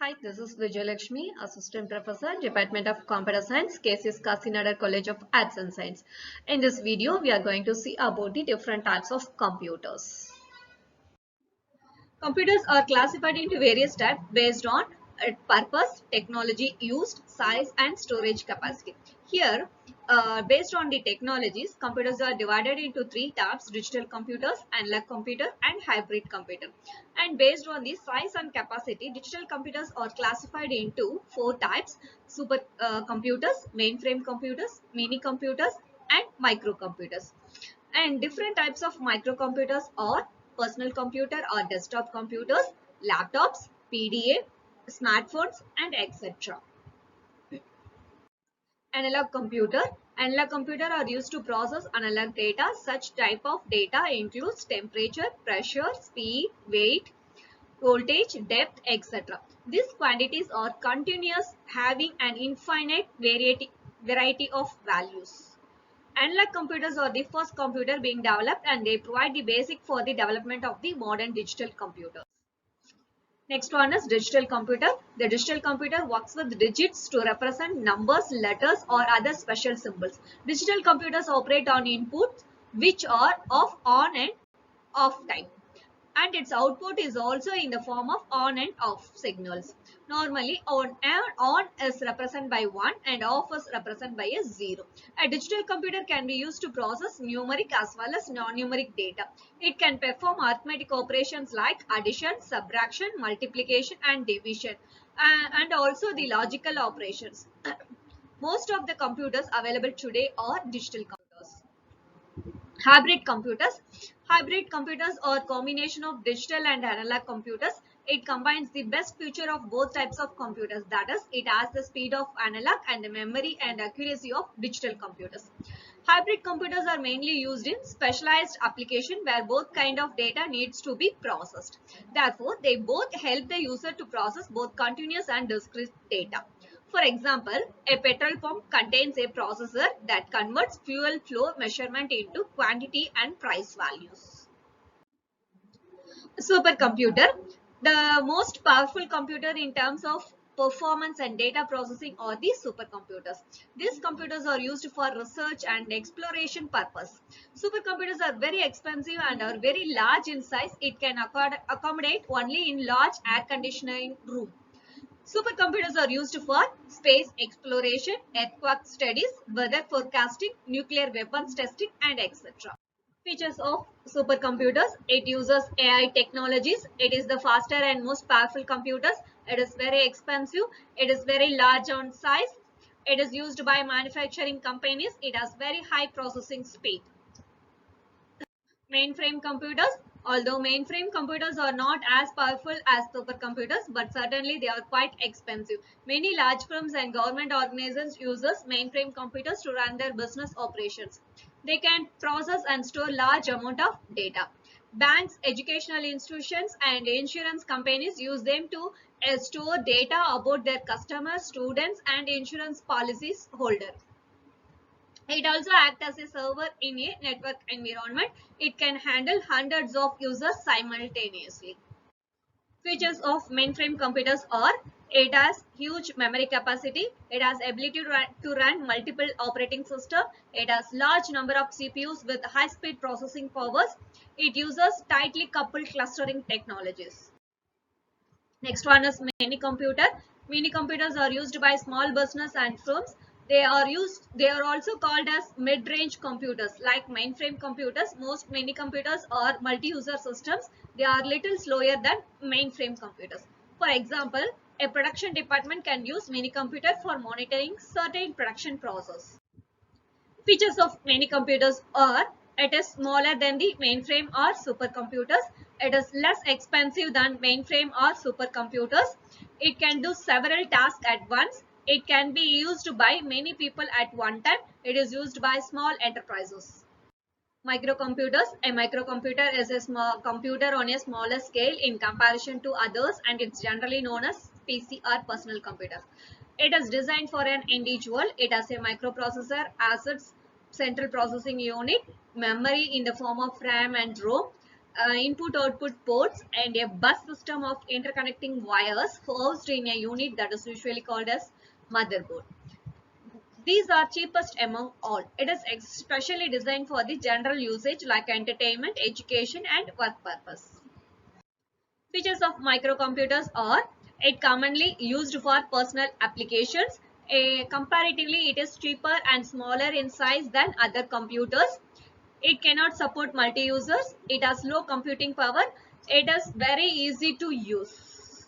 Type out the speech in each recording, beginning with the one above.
Hi, this is Vijayalakshmi, Assistant Professor, Department of Computer Science, KCS Kasinagar College of Arts and Science. In this video, we are going to see about the different types of computers. Computers are classified into various types based on purpose, technology used, size, and storage capacity. Here, based on the technologies, computers are divided into three types: digital computers, analog computer, and hybrid computer. And based on the size and capacity, digital computers are classified into four types: super computers, mainframe computers, mini computers, and microcomputers. And different types of microcomputers are personal computer or desktop computers, laptops, PDA, smartphones, and etc. Analog computer. Analog computer are used to process analog data. Such type of data includes temperature, pressure, speed, weight, voltage, depth, etc. These quantities are continuous, having an infinite variety of values. Analog computers are the first computer being developed, and they provide the basic for the development of the modern digital computers. Next one is digital computer. The digital computer works with digits to represent numbers, letters, or other special symbols. Digital computers operate on inputs which are of on and off type, and its output is also in the form of on and off signals. Normally on is represented by 1 and off is represented by a 0. A digital computer can be used to process numeric as well as non-numeric data. It can perform arithmetic operations like addition, subtraction, multiplication, and division, and also the logical operations. Most of the computers available today are digital computers. Hybrid computers. Hybrid computers are a combination of digital and analog computers. It combines the best feature of both types of computers. That is, it has the speed of analog and the memory and accuracy of digital computers. Hybrid computers are mainly used in specialized application where both kind of data needs to be processed. Therefore, they both help the user to process both continuous and discrete data. For example, a petrol pump contains a processor that converts fuel flow measurement into quantity and price values. Supercomputer. The most powerful computer in terms of performance and data processing are the supercomputers. These computers are used for research and exploration purpose. Supercomputers are very expensive and are very large in size. It can accommodate only in large air conditioning room. Supercomputers are used for space exploration, earthquake studies, weather forecasting, nuclear weapons testing, and etc. Features of supercomputers: it uses AI technologies. It is the faster and most powerful computers. It is very expensive. It is very large on size. It is used by manufacturing companies. It has very high processing speed. Mainframe computers. Although mainframe computers are not as powerful as supercomputers, but certainly they are quite expensive. Many large firms and government organizations use mainframe computers to run their business operations. They can process and store large amount of data. Banks, educational institutions, and insurance companies use them to store data about their customers, students, and insurance policies holder. It also acts as a server in a network environment. It can handle hundreds of users simultaneously. Features of mainframe computers are: it has huge memory capacity, it has ability to run multiple operating systems, it has large number of CPUs with high speed processing powers, it uses tightly coupled clustering technologies. Next one is mini computer. Mini computers are used by small business and firms. They are also called as mid-range computers. Like mainframe computers, most mini computers are multi-user systems. They are little slower than mainframe computers. For example, a production department can use mini computer for monitoring certain production process. Features of mini computers are: it is smaller than the mainframe or supercomputers. It is less expensive than mainframe or supercomputers. It can do several tasks at once. It can be used by many people at one time. It is used by small enterprises. Microcomputers. A microcomputer is a small computer on a smaller scale in comparison to others, and it's generally known as PC or personal computer. It is designed for an individual. It has a microprocessor as its central processing unit, memory in the form of RAM and ROM, input-output ports and a bus system of interconnecting wires housed in a unit that is usually called as motherboard. These are cheapest among all. It is especially designed for the general usage like entertainment, education and work purpose. Features of microcomputers are it commonly used for personal applications. Comparatively, it is cheaper and smaller in size than other computers. It cannot support multi-users. It has low computing power. It is very easy to use.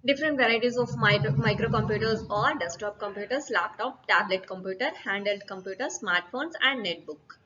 Different varieties of microcomputers are desktop computers, laptop, tablet computer, handheld computers, smartphones and netbook.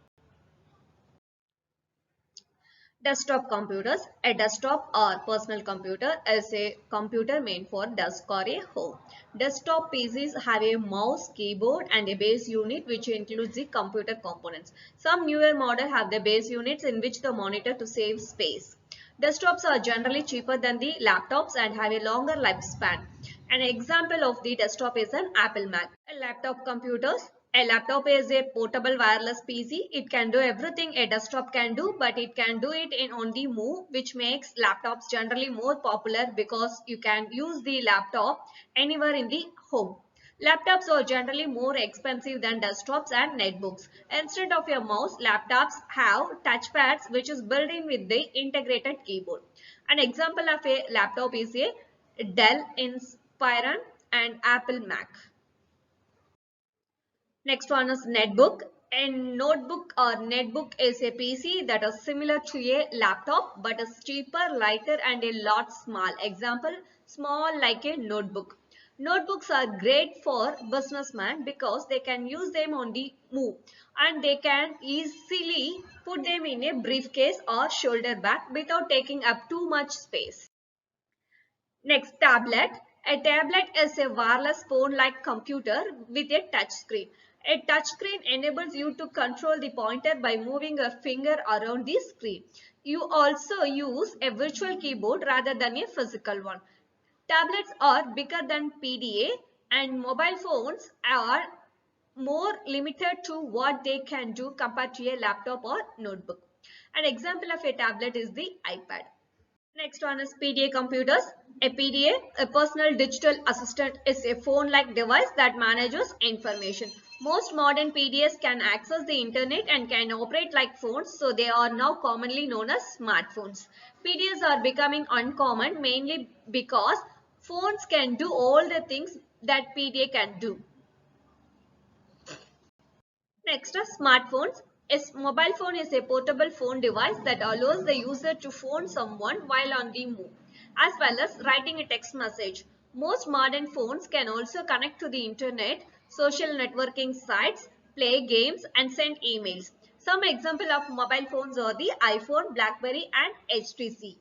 Desktop computers. A desktop or personal computer is a computer meant for desk or a home. Desktop PCs have a mouse, keyboard and a base unit which includes the computer components. Some newer models have the base units in which the monitor to save space. Desktops are generally cheaper than the laptops and have a longer lifespan. An example of the desktop is an Apple Mac. A laptop computers. A laptop is a portable wireless PC. It can do everything a desktop can do, but it can do it in on the move, which makes laptops generally more popular because you can use the laptop anywhere in the home. Laptops are generally more expensive than desktops and netbooks. Instead of a mouse, laptops have touchpads which is built in with the integrated keyboard. An example of a laptop is a Dell Inspiron and Apple Mac. Next one is netbook. A notebook or netbook is a PC that is similar to a laptop but is cheaper, lighter and a lot small. Example, small like a notebook. Notebooks are great for businessmen because they can use them on the move and they can easily put them in a briefcase or shoulder bag without taking up too much space. Next, tablet. A tablet is a wireless phone-like computer with a touch screen. A touch screen enables you to control the pointer by moving your finger around the screen. You also use a virtual keyboard rather than a physical one. Tablets are bigger than PDA and mobile phones are more limited to what they can do compared to a laptop or notebook. An example of a tablet is the iPad. Next one is PDA computers. A PDA, a personal digital assistant, is a phone-like device that manages information. Most modern PDAs can access the internet and can operate like phones, so they are now commonly known as smartphones. PDAs are becoming uncommon mainly because phones can do all the things that PDA can do. Next are smartphones. A mobile phone is a portable phone device that allows the user to phone someone while on the move, as well as writing a text message. Most modern phones can also connect to the internet, social networking sites, play games, and send emails. Some examples of mobile phones are the iPhone, BlackBerry, and HTC.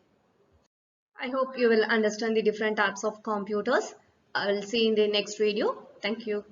I hope you will understand the different types of computers. I will see you in the next video. Thank you.